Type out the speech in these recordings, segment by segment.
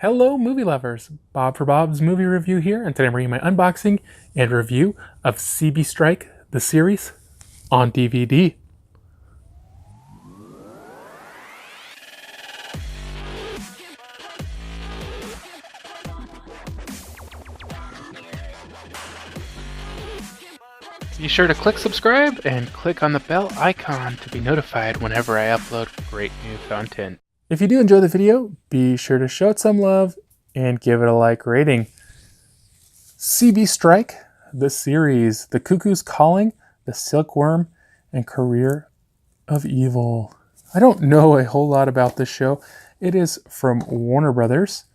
Hello movie lovers, Bob for Bob's Movie Review here, and today I'm bringing my unboxing and review of CB Strike, the series, on DVD. Be sure to click subscribe and click on the bell icon to be notified whenever I upload great new content. If you do enjoy the video, be sure to show it some love and give it a like rating. CB Strike, the series, The Cuckoo's Calling, The Silkworm, and Career of Evil. I don't know a whole lot about this show. It is from Warner Brothers.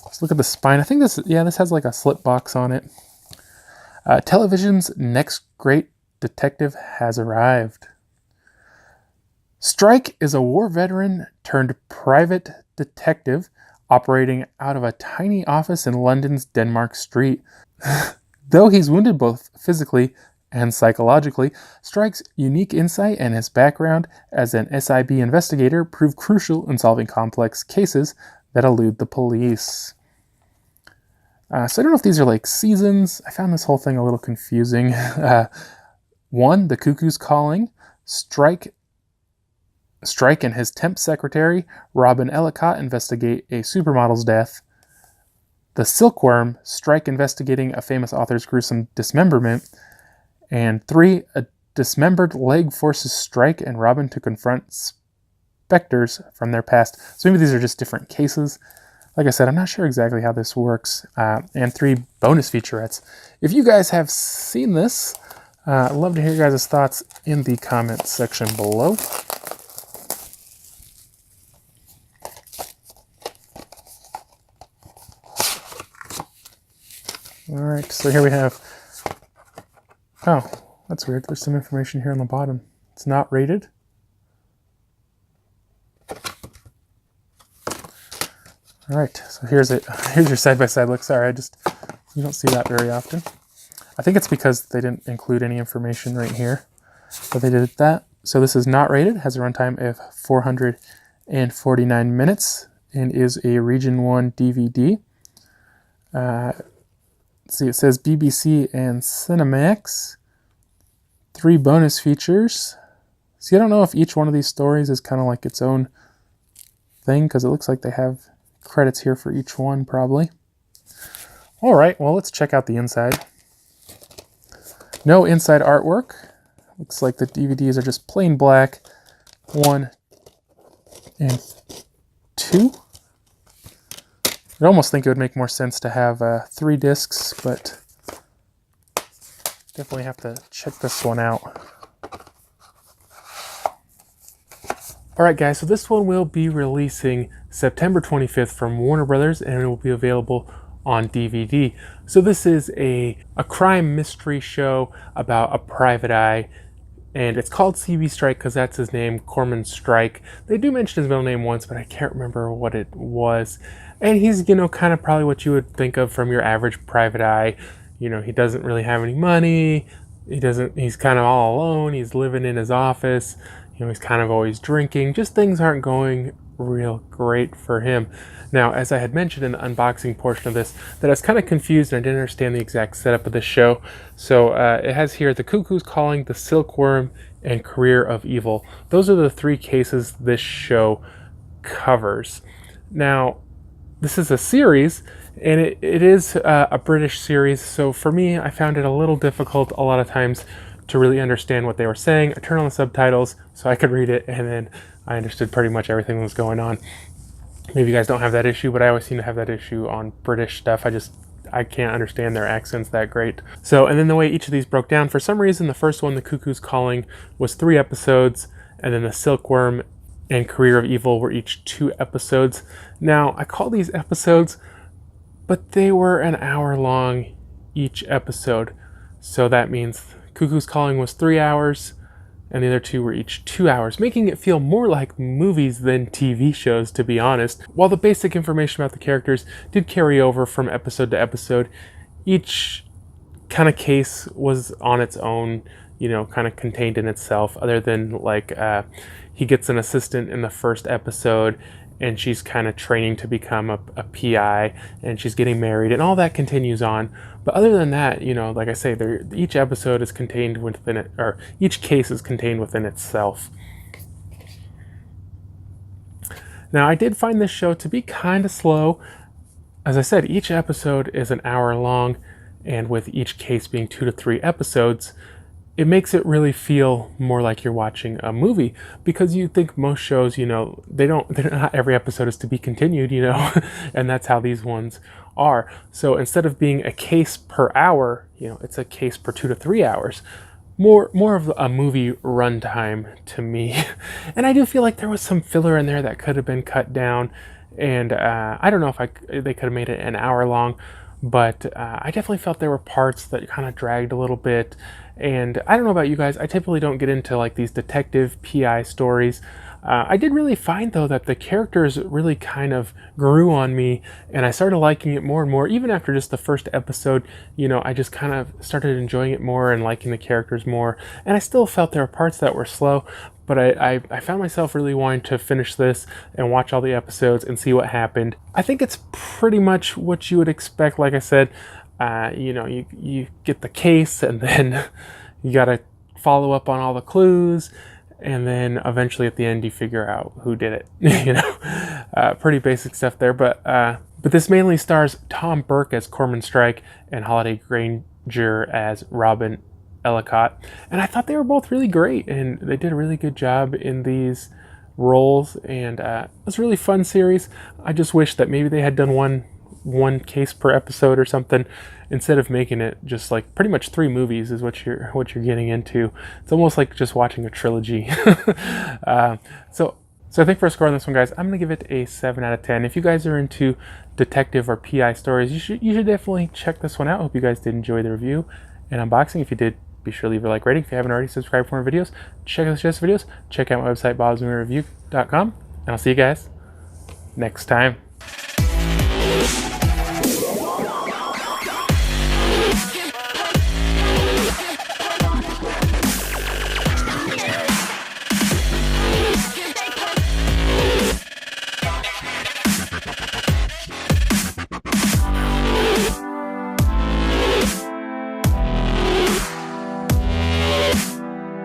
Let's look at the spine. I think this has like a slip box on it. Television's next great detective has arrived. Strike is a war veteran turned private detective operating out of a tiny office in London's Denmark Street. Though he's wounded both physically and psychologically, Strike's unique insight and his background as an SIB investigator prove crucial in solving complex cases that elude the police. So I don't know if these are like seasons. I found this whole thing a little confusing. 1, The Cuckoo's Calling. Strike and his temp secretary, Robin Ellicott, investigate a supermodel's death. The Silkworm, Strike investigating a famous author's gruesome dismemberment. And 3, a dismembered leg forces Strike and Robin to confront specters from their past. So maybe these are just different cases. Like I said, I'm not sure exactly how this works. And 3 bonus featurettes. If you guys have seen this, I'd love to hear your guys' thoughts in the comments section below. Alright, so here we have... Oh, that's weird. There's some information here on the bottom. It's not rated. Alright, so here's it. Here's your side-by-side look. Sorry, you don't see that very often. I think it's because they didn't include any information right here, but they did that. So this is not rated, has a runtime of 449 minutes, and is a Region 1 DVD. See, it says BBC and Cinemax. 3 bonus features. See, I don't know if each one of these stories is kind of like its own thing, because it looks like they have credits here for each one, probably. All right, well, let's check out the inside. No inside artwork. Looks like the DVDs are just plain black. 1 and 2. I almost think it would make more sense to have 3 discs, but definitely have to check this one out. Alright guys, so this one will be releasing September 25th from Warner Brothers, and it will be available on DVD. So this is a crime mystery show about a private eye, and it's called CB Strike because that's his name, Corman Strike. They do mention his middle name once, but I can't remember what it was. And he's, kind of probably what you would think of from your average private eye. He doesn't really have any money. He's kind of all alone. He's living in his office. He's kind of always drinking. Just things aren't going real great for him. Now, as I had mentioned in the unboxing portion of this, that I was kind of confused and I didn't understand the exact setup of this show. So it has here The Cuckoo's Calling, The Silkworm, and Career of Evil. Those are the 3 cases this show covers. Now, this is a series, and it is a British series, so for me, I found it a little difficult a lot of times to really understand what they were saying. I turned on the subtitles so I could read it, and then I understood pretty much everything that was going on. Maybe you guys don't have that issue, but I always seem to have that issue on British stuff. I can't understand their accents that great. So, and then the way each of these broke down, for some reason, the first one, The Cuckoo's Calling, was 3 episodes, and then The Silkworm and Career of Evil were each 2 episodes. Now, I call these episodes, but they were an hour long each episode. So that means Cuckoo's Calling was 3 hours, and the other 2 were each 2 hours, making it feel more like movies than TV shows, to be honest. While the basic information about the characters did carry over from episode to episode, each kind of case was on its own, kind of contained in itself, other than like he gets an assistant in the first episode, and she's kind of training to become a PI, and she's getting married, and all that continues on. But other than that, you know, like I say, each episode is contained within it, or each case is contained within itself. Now, I did find this show to be kind of slow. As I said, each episode is an hour long, and with each case being 2 to 3 episodes, it makes it really feel more like you're watching a movie, because you think most shows, you know, not every episode is to be continued, you know, and that's how these ones are. So instead of being a case per hour, you know, it's a case per 2 to 3 hours. More of a movie runtime to me. And I do feel like there was some filler in there that could have been cut down, and I don't know if they could have made it an hour long, but I definitely felt there were parts that kind of dragged a little bit. And I don't know about you guys, I typically don't get into like these detective PI stories. I did really find though that the characters really kind of grew on me, and I started liking it more and more. Even after just the first episode, you know, I just kind of started enjoying it more and liking the characters more. And I still felt there were parts that were slow, but I found myself really wanting to finish this and watch all the episodes and see what happened. I think it's pretty much what you would expect. Like I said, you know, you get the case, and then you got to follow up on all the clues, and then eventually at the end you figure out who did it. You know, pretty basic stuff there. But this mainly stars Tom Burke as Corman Strike and Holliday Grainger as Robin Ellicott, and I thought they were both really great, and they did a really good job in these roles, and it was a really fun series. I just wish that maybe they had done one case per episode or something, instead of making it just like pretty much 3 movies is what you're getting into. It's almost like just watching a trilogy. So I think for a score on this one, guys, I'm gonna give it a 7 out of 10. If you guys are into detective or PI stories, you should definitely check this one out. Hope you guys did enjoy the review and unboxing. If you did, be sure to leave a like rating. If you haven't already, subscribe for more videos. Check out the suggested videos. Check out my website, BOBSMOVIEREVIEW.com, and I'll see you guys next time.